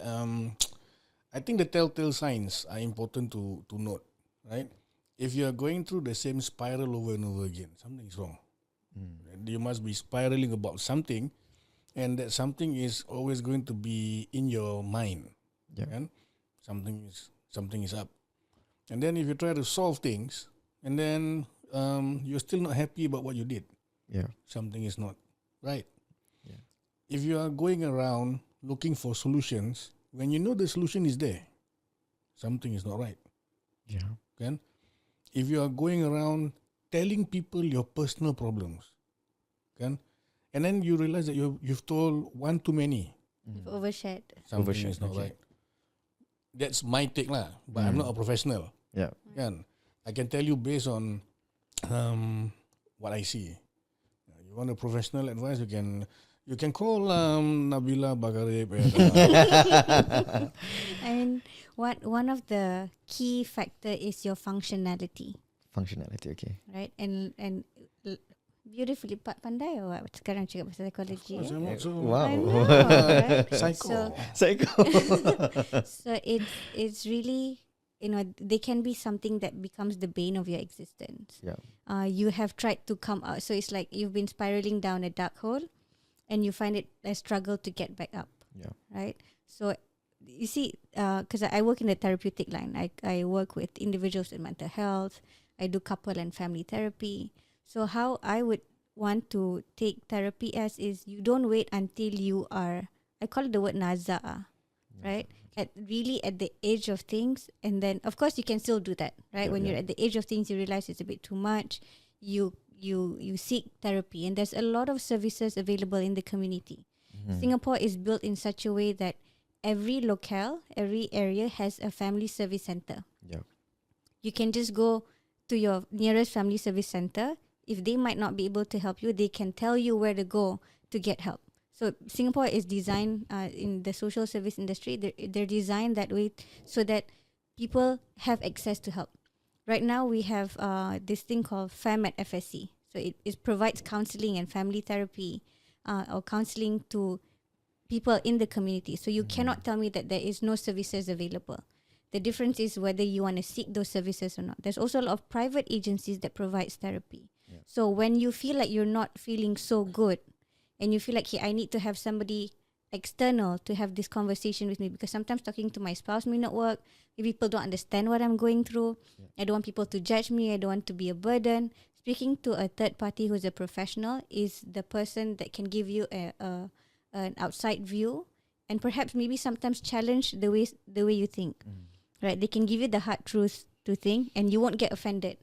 I think the telltale signs are important to note, right? If you are going through the same spiral over and over again, something is wrong. You must be spiraling about something, and that something is always going to be in your mind. Yeah. And something is up. And then if you try to solve things, and then you're still not happy about what you did, yeah, something is not right. Yeah. If you are going around looking for solutions, when you know the solution is there, something is not right. yeah, Kan? If you are going around telling people your personal problems, kan? And then you realize that you've told one too many, You've overshared. something is not right. That's my take lah, but I'm not a professional. yeah. Kan? I can tell you based on what I see. You want a professional advice? You can call Nabilah Bagarib. I mean, one of the key factor is your functionality, Functionality, okay. right? And beautifully pandai or what? Sekarang cakap pasal psychology. Wow. I know, right? Psycho. Psycho. So it's really, they can be something that becomes the bane of your existence. Yeah. You have tried to come out, so it's like you've been spiraling down a dark hole, and you find it a struggle to get back up. Yeah. Right. So you see, because I work in the therapeutic line, I work with individuals with mental health. I do couple and family therapy. So how I would want to take therapy as is you don't wait until you are, I call it the word naza, right? At the edge of things, and then of course you can still do that, right? When you're at the edge of things, you realize it's a bit too much. You seek therapy, and there's a lot of services available in the community. Singapore is built in such a way that every locale, every area has a family service center. Yeah. You can just go to your nearest family service center. If they might not be able to help you, they can tell you where to go to get help. So Singapore is designed in the social service industry. They're designed that way so that people have access to help. Right now, we have this thing called FAM at FSC. So it provides counseling and family therapy or counseling to people in the community. So you cannot tell me that there is no services available. The difference is whether you want to seek those services or not. There's also a lot of private agencies that provides therapy. Yeah. So when you feel like you're not feeling so good and you feel like, hey, I need to have somebody external to have this conversation with me, because sometimes talking to my spouse may not work. If people don't understand what I'm going through. Yeah. I don't want people to judge me. I don't want to be a burden. Speaking to a third party who's a professional is the person that can give you an outside view and perhaps maybe sometimes challenge the way you think. Right? They can give you the hard truth to think and you won't get offended.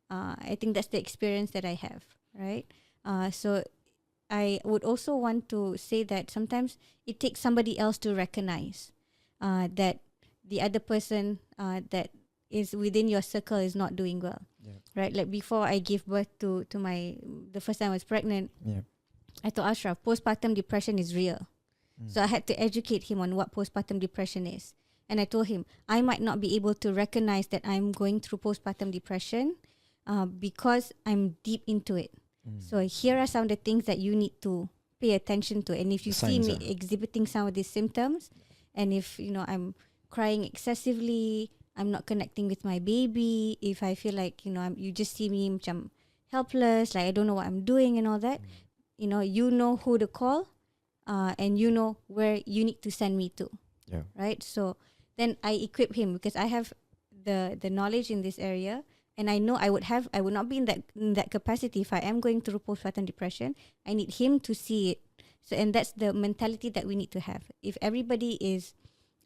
I think that's the experience that I have. Right? So I would also want to say that sometimes it takes somebody else to recognize that the other person that is within your circle is not doing well. Yeah. Right? Like before I gave birth to the first time I was pregnant, I told Ashraf, postpartum depression is real. So I had to educate him on what postpartum depression is. And I told him, I might not be able to recognize that I'm going through postpartum depression because I'm deep into it. So here are some of the things that you need to pay attention to. And if you see me exhibiting some of these symptoms, and if I'm crying excessively, I'm not connecting with my baby, if I feel like you just see me macam helpless, like I don't know what I'm doing and all that, you know who to call, and you know where you need to send me to. Yeah. Right. So then I equip him because I have the knowledge in this area. And I know I would not be in that capacity if I am going through postpartum depression. I need him to see it. So, and that's the mentality that we need to have. If everybody is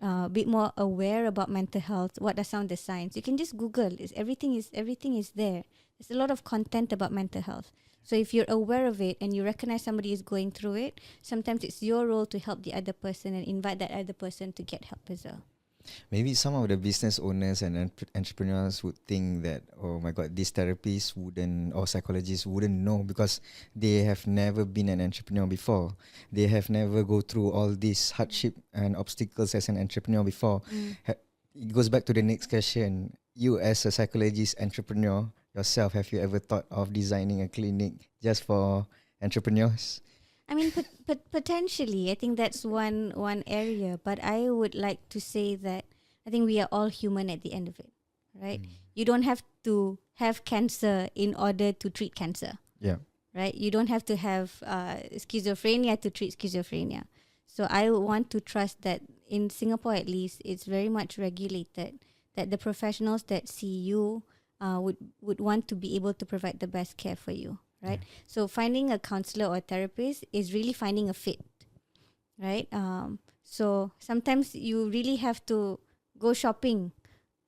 a bit more aware about mental health, what are some of the signs? You can just Google. Everything is there. There's a lot of content about mental health. So if you're aware of it and you recognize somebody is going through it, sometimes it's your role to help the other person and invite that other person to get help as well. Maybe some of the business owners and entrepreneurs would think that, oh my God, these therapists wouldn't, or psychologists wouldn't know because they have never been an entrepreneur before. They have never go through all these hardship and obstacles as an entrepreneur before. It goes back to the next question. You as a psychologist entrepreneur yourself, have you ever thought of designing a clinic just for entrepreneurs? I mean, potentially, I think that's one area. But I would like to say that I think we are all human at the end of it, right? You don't have to have cancer in order to treat cancer. Yeah. Right? You don't have to have schizophrenia to treat schizophrenia. So I would want to trust that in Singapore, at least, it's very much regulated, that the professionals that see you would want to be able to provide the best care for you. Right? Yeah. So finding a counselor or a therapist is really finding a fit, right? So sometimes you really have to go shopping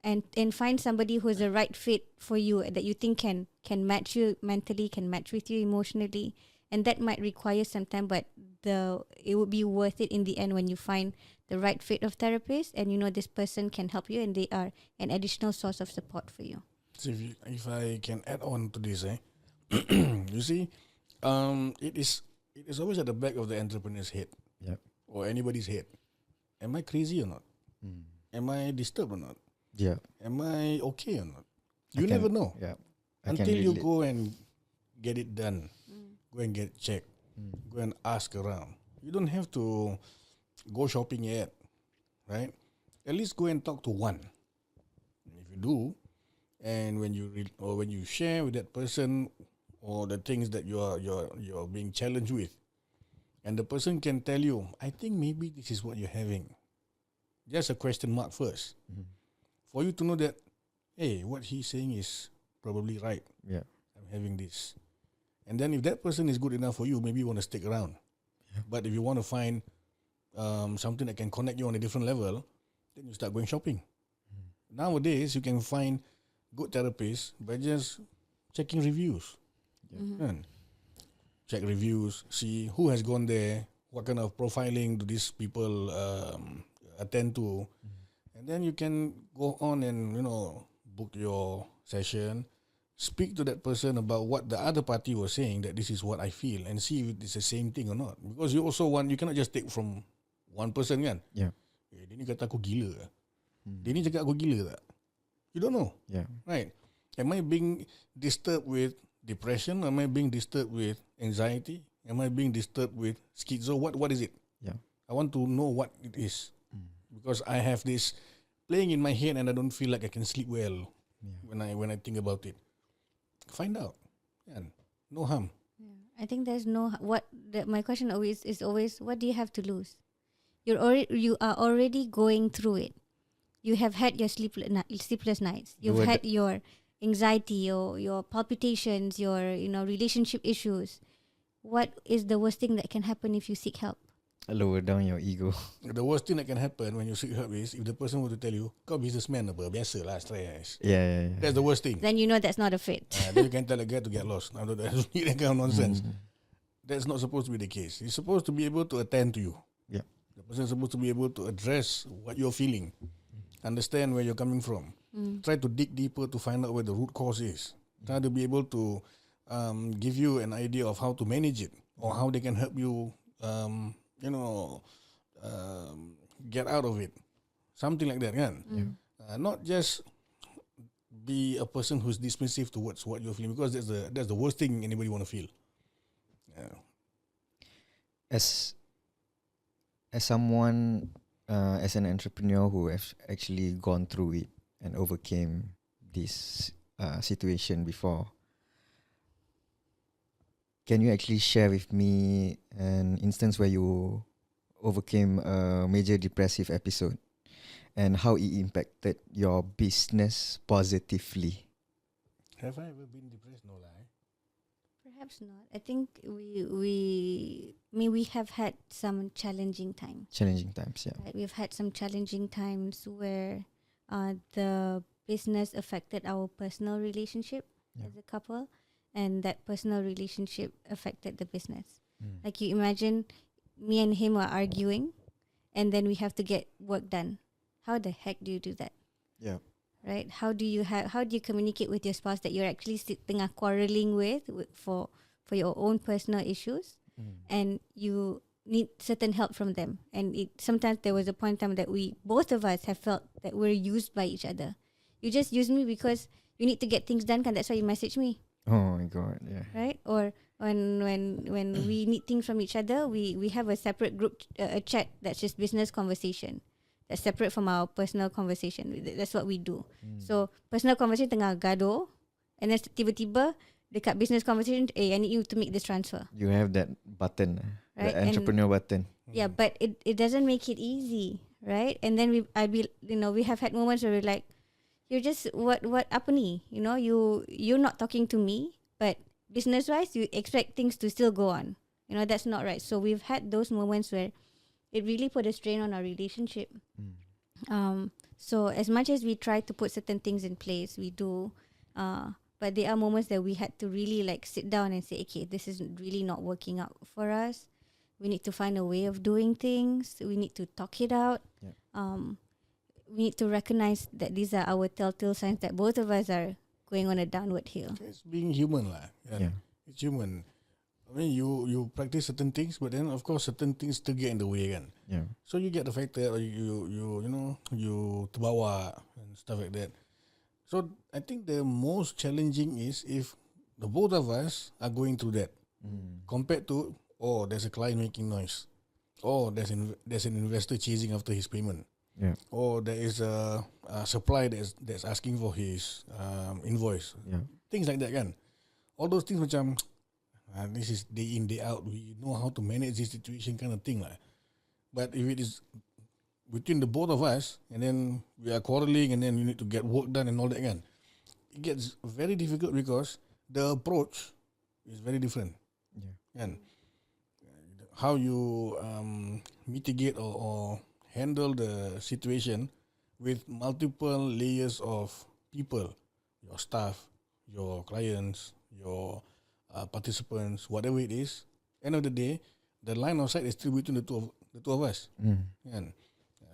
and find somebody who's the right fit for you that you think can match you mentally, can match with you emotionally. And that might require some time, but it would be worth it in the end when you find the right fit of therapist and this person can help you and they are an additional source of support for you. So if I can add on to this, you see, it is always at the back of the entrepreneur's head, or anybody's head. Am I crazy or not? Am I disturbed or not? Yeah. Am I okay or not? You never know. Yeah. Until you go and get it done, go and get checked, go and ask around. You don't have to go shopping yet, right? At least go and talk to one. If you do, and when you share with that person or the things that you're being challenged with, and the person can tell you, I think maybe this is what you're having. Just a question mark first. For you to know that, hey, what he's saying is probably right. Yeah. I'm having this. And then if that person is good enough for you, maybe you want to stick around. Yeah. But if you want to find something that can connect you on a different level, then you start going shopping. Nowadays, you can find good therapists by just checking reviews. Check reviews, see who has gone there, what kind of profiling do these people attend to, and then you can go on and book your session, speak to that person about what the other party was saying, that this is what I feel, and see if it's the same thing or not. Because you cannot just take from one person kan. Yeah. Dia ni kata aku gila ke? Dia ni cakap aku gila tak? You don't know. Yeah. Right. Am I being disturbed with depression? Am I being disturbed with anxiety? Am I being disturbed with schizo? What is it? Yeah. I want to know what it is. Because I have this playing in my head and I don't feel like I can sleep well when I think about it. Find out. Yeah. No harm. Yeah. I think there's my question is always, what do you have to lose? You are already going through it. You have had your sleepless nights. You've had your anxiety, your palpitations, your relationship issues. What is the worst thing that can happen if you seek help? Lower down your ego. The worst thing that can happen when you seek help is if the person were to tell you, kau businessman apa, biasalah stress. Yeah. That's the worst thing. Then you know that's not a fit. Then you can tell a guy to get lost. I don't need that kind of nonsense. That's not supposed to be the case. He's supposed to be able to attend to you. Yeah. The person is supposed to be able to address what you're feeling, understand where you're coming from, try to dig deeper to find out where the root cause is, try to be able to give you an idea of how to manage it or how they can help you, get out of it. Something like that, kan? Not just be a person who's dismissive towards what you're feeling, because that's the worst thing anybody want to feel. Yeah. As someone, as an entrepreneur who has actually gone through it and overcame this situation before, can you actually share with me an instance where you overcame a major depressive episode and how it impacted your business positively? Have I ever been depressed? No, lah. Perhaps not. I think we have had some challenging times. Challenging times, yeah. Right? We've had some challenging times where the business affected our personal relationship as a couple, and that personal relationship affected the business. Like, you imagine me and him are arguing, and then we have to get work done. How the heck do you do that? Yeah. Right? How do you communicate with your spouse that you're actually tengah quarreling with for your own personal issues, and you need certain help from them? And sometimes there was a point in time that both of us have felt that we're used by each other. You just use me because you need to get things done, kan? That's why you message me. Oh my God, yeah. Right? Or when we need things from each other, we have a separate group, a chat that's just business conversation. That's separate from our personal conversation. That's what we do. So personal conversation tengah gaduh, and then tiba-tiba dekat business conversation, I need you to make this transfer. You have that button, Right? the entrepreneur button. Yeah, but it doesn't make it easy, right? And then we have had moments where we're like, you're just what apa ni? You're not talking to me, but business wise you expect things to still go on. That's not right. So we've had those moments where it really put a strain on our relationship. So as much as we try to put certain things in place, we do, but there are moments that we had to really sit down and say, okay, this is really not working out for us. We need to find a way of doing things. We need to talk it out. We need to recognize that these are our telltale signs that both of us are going on a downward hill. It's being human, lah. Yeah. It's human. I mean, you practice certain things, but then of course certain things still get in the way, kan. Yeah. So you get affected, or you terbawa and stuff like that. So I think the most challenging is if the both of us are going through that, compared to, there's a client making noise, there's an investor chasing after his payment. Yeah. Or there is a supplier that's asking for his invoice. Yeah. Things like that, kan. All those things macam, this is day in, day out. We know how to manage this situation, kind of thing, lah. But if it is between the both of us, and then we are quarreling, and then you need to get work done and all that, kan, it gets very difficult because the approach is very different. Yeah. Kan? How you mitigate or handle the situation with multiple layers of people, your staff, your clients, your participants, whatever it is. End of the day, the line of sight is still between the two of us. Kan?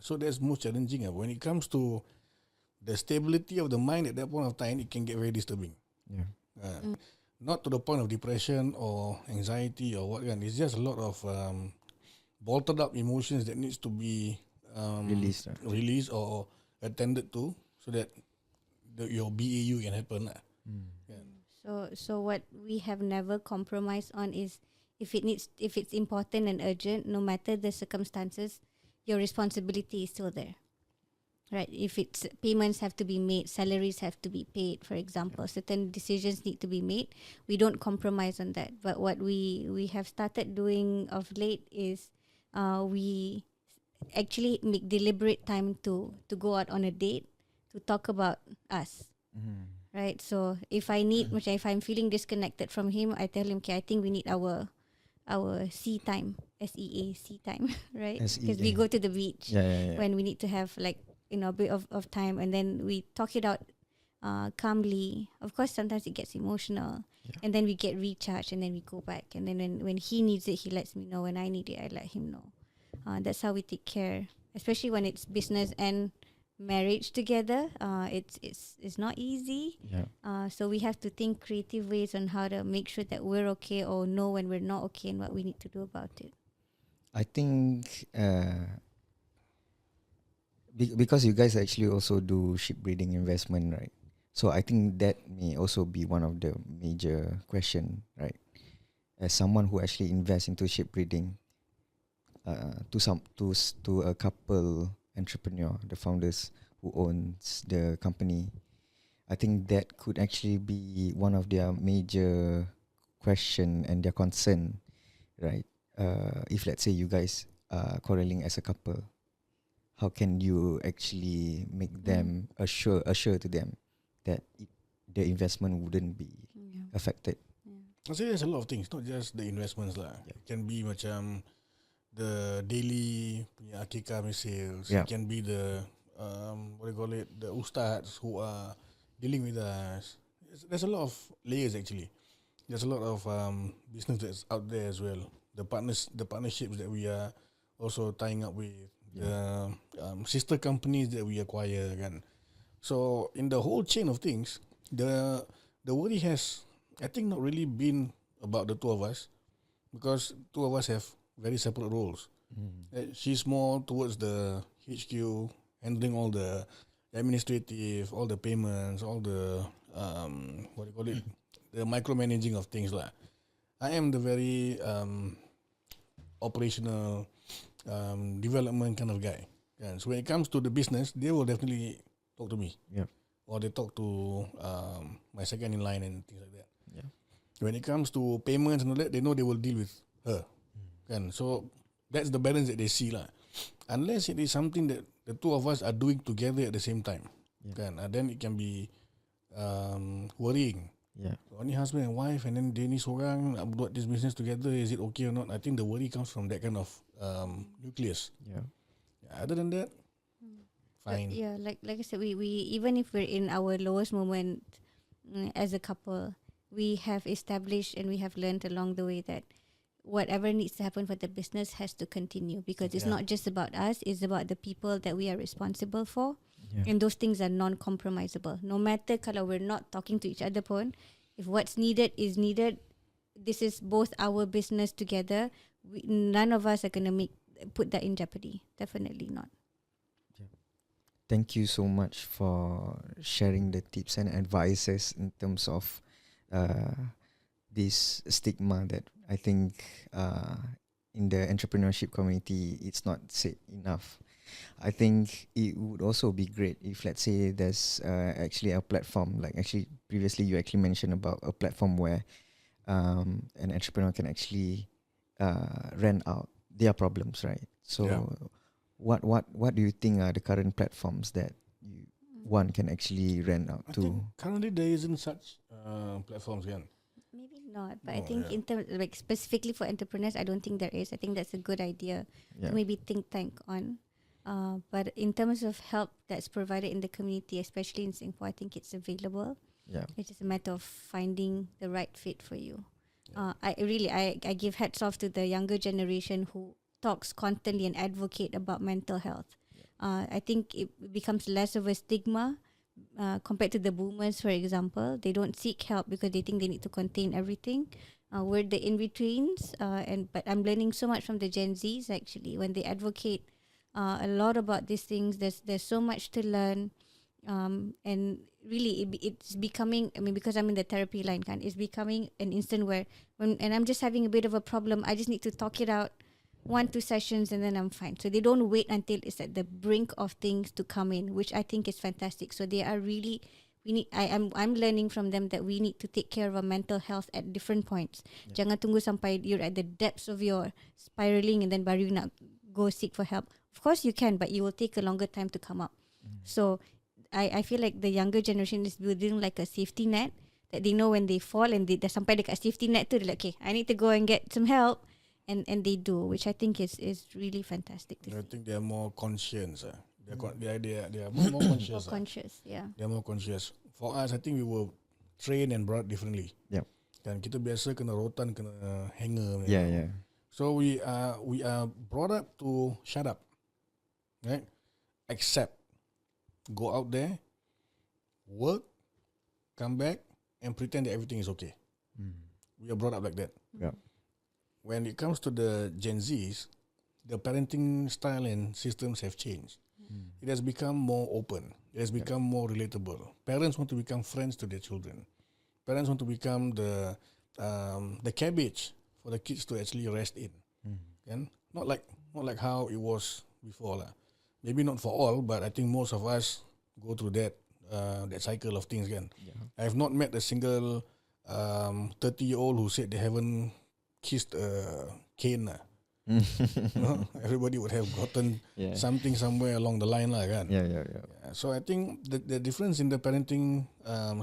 So that's most challenging. When it comes to the stability of the mind at that point of time, it can get very disturbing. Yeah. Not to the point of depression or anxiety or what kan. It's just a lot of bolted up emotions that needs to be released or attended to, so that your BAU can happen lah. So what we have never compromised on is if it's important and urgent, no matter the circumstances, your responsibility is still there. Right? If it's payments have to be made, salaries have to be paid, for example, certain decisions need to be made. We don't compromise on that. But what we have started doing of late is we actually make deliberate time to go out on a date to talk about us. Right? So if if I'm feeling disconnected from him, I tell him, okay, I think we need our C time, SEA time, right? Because we go to the beach when we need to have like a bit of time, and then we talk it out calmly. Of course, sometimes it gets emotional, and then we get recharged, and then we go back. And then when he needs it, he lets me know. When I need it, I let him know. That's how we take care, especially when it's business and marriage together. It's not easy. So we have to think creative ways on how to make sure that we're okay, or know when we're not okay, and what we need to do about it. I think because you guys actually also do sheep breeding investment, right? So I think that may also be one of the major question, right? As someone who actually invests into sheep breeding, to a couple entrepreneur, the founders who owns the company, I think that could actually be one of their major question and their concern, right? If let's say you guys are quarreling as a couple, how can you actually make them assure to them that the investment wouldn't be affected? I say there's a lot of things, not just the investments lah. It can be macam the daily punya akikah sales. It can be the what do you call it, the ustads who are dealing with us. There's a lot of layers actually. There's a lot of business that's out there as well. The partnerships that we are also tying up with, the sister companies that we acquire kan. So in the whole chain of things, the worry has, I think, not really been about the two of us, because two of us have very separate roles. She's more towards the HQ, handling all the administrative, all the payments, all the what do you call it, the micromanaging of things lah. I am the very operational, development kind of guy. So when it comes to the business, they will definitely talk to me. Or they talk to my second in line and things like that. When it comes to payments and all that, they know they will deal with her. So that's the balance that they see lah. Unless it is something that the two of us are doing together at the same time, then it can be worrying. Only husband and wife, and then dia ni seorang nak buat this business together, is it okay or not? I think the worry comes from that kind of nucleus. Other than that, fine. Like I said, we even if we're in our lowest moment as a couple, we have established and we have learned along the way that whatever needs to happen for the business has to continue, because it's not just about us, it's about the people that we are responsible for. And those things are non-compromisable. No matter kalau we're not talking to each other pun, if what's needed is needed, this is both our business together. None of us are going to put that in jeopardy. Definitely not. Thank you so much for sharing the tips and advices in terms of this stigma that I think in the entrepreneurship community it's not said enough. I think it would also be great if, let's say, there's actually a platform, like actually previously you actually mentioned about a platform where an entrepreneur can actually rent out their problems, right? So what do you think are the current platforms that one can actually rent out to? I think currently there isn't such platforms again. Maybe not, but I think in terms like specifically for entrepreneurs, I don't think there is. I think that's a good idea to maybe think tank on. But in terms of help that's provided in the community, especially in Singapore, I think it's available. It's just a matter of finding the right fit for you. I give hats off to the younger generation who talks constantly and advocate about mental health. I think it becomes less of a stigma compared to the boomers, for example. They don't seek help because they think they need to contain everything. We're the in-betweens, but I'm learning so much from the Gen Zs actually when they advocate a lot about these things. There's so much to learn, and really it's becoming. I mean, because I'm in the therapy line, it's becoming an instant where and I'm just having a bit of a problem. I just need to talk it out, 1-2 sessions, and then I'm fine. So they don't wait until it's at the brink of things to come in, which I think is fantastic. So they are really. I'm learning from them that we need to take care of our mental health at different points. Jangan tunggu sampai you're at the depths of your spiraling and then baru you nak go seek for help. Of course you can, but you will take a longer time to come up. So I feel like the younger generation is building like a safety net that they know when they fall and they dah sampai dekat safety net tu, they're like, okay, I need to go and get some help. And they do, which I think is really fantastic to see. I think they are more conscious. They are more conscious. More conscious, yeah. They are more conscious. For us, I think we were trained and brought differently. Yep. Dan kita biasa kena rotan, kena hanger. Yeah. So we are brought up to shut up, right? Accept, go out there, work, come back, and pretend that everything is okay. We are brought up like that. Yeah. When it comes to the Gen Zs, the parenting style and systems have changed. It has become more open. It has become more relatable. Parents want to become friends to their children. Parents want to become the cabbage for the kids to actually rest in. And not like how it was before lah. Maybe not for all, but I think most of us go through that cycle of things again. Yeah. I have not met a single 30-year-old who said they haven't kissed a cane lah. Everybody would have gotten something somewhere along the line lah kan. Yeah. So I think the difference in the parenting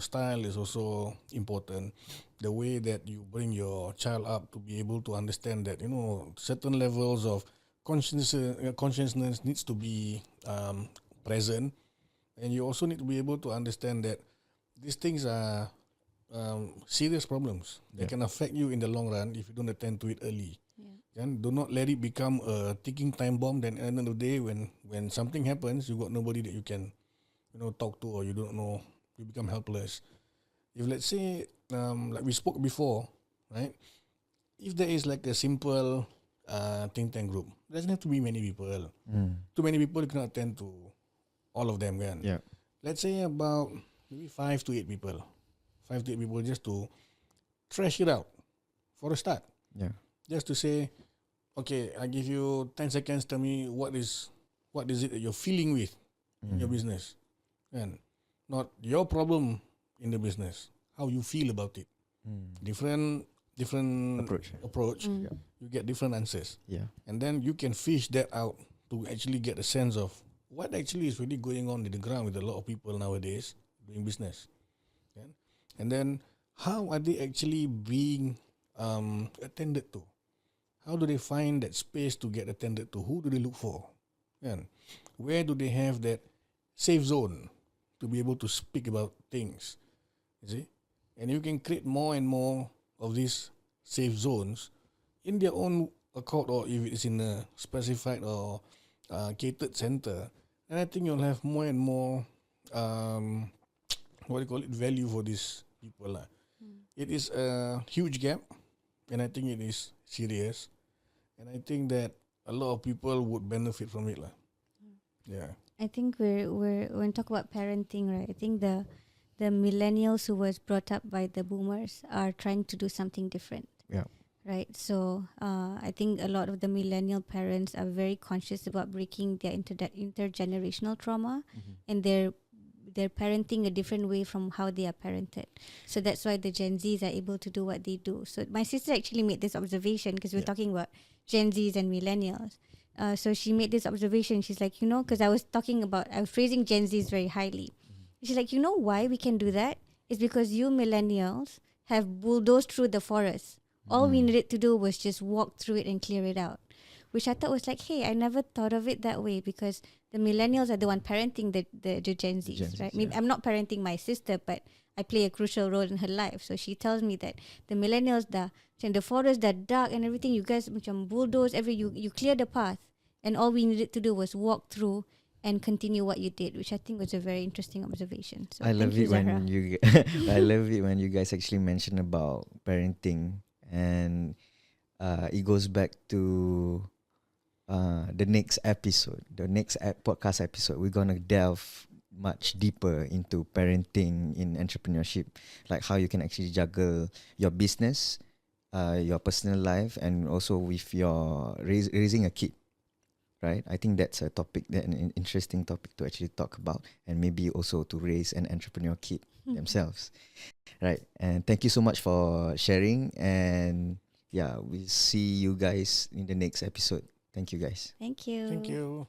style is also important. The way that you bring your child up to be able to understand that certain levels of consciousness needs to be present, and you also need to be able to understand that these things are serious problems that can affect you in the long run if you don't attend to it early. And do not let it become a ticking time bomb. Then at the end of the day, when something happens, you got nobody that you can, talk to, or you don't know, you become helpless. If let's say, like we spoke before, right? If there is like a simple think tank group, there doesn't have to be many people. Too many people, you cannot attend to all of them, kan? Yeah. Let's say about maybe 5 to 8 people. 5 to 8 people just to trash it out for a start. Yeah. Just to say, okay, I give you 10 seconds, tell me what is it that you're feeling with in your business. And not your problem in the business, how you feel about it. Different approach. You get different answers. Yeah. And then you can fish that out to actually get a sense of what actually is really going on in the ground with a lot of people nowadays doing business. Okay? And then how are they actually being attended to? How do they find that space to get attended to? Who do they look for? And where do they have that safe zone to be able to speak about things? You see? And you can create more and more of these safe zones in their own accord, or if it's in a specified or catered center. And I think you'll have more and more value for these people. It is a huge gap, and I think it is serious. And I think that a lot of people would benefit from it lah. Yeah. I think we're when we talk about parenting, right? I think the millennials who was brought up by the boomers are trying to do something different. Yeah. Right. So I think a lot of the millennial parents are very conscious about breaking their intergenerational trauma, and they're parenting a different way from how they are parented. So that's why the Gen Zs are able to do what they do. So my sister actually made this observation because we're talking about Gen Zs and millennials. So she made this observation. She's like, because I was phrasing Gen Zs very highly. She's like, why we can do that? It's because you millennials have bulldozed through the forest. All we needed to do was just walk through it and clear it out. Which I thought was like, hey, I never thought of it that way, because the millennials are the one parenting the Gen Zs, right? Maybe I'm not parenting my sister, but I play a crucial role in her life. So she tells me that the millennials the forest that dark and everything, you guys macam bulldoze you clear the path, and all we needed to do was walk through and continue what you did, which I think was a very interesting observation. So I love thank you, it Zahra. when you I love it when you guys actually mention about parenting, and it goes back to the next episode, podcast episode. We're gonna delve much deeper into parenting in entrepreneurship, like how you can actually juggle your business, your personal life, and also with your raising a kid. Right, I think that's a topic, an interesting topic to actually talk about, and maybe also to raise an entrepreneur kid themselves. Right, and thank you so much for sharing. And yeah, we'll see you guys in the next episode. Thank you, guys. Thank you. Thank you.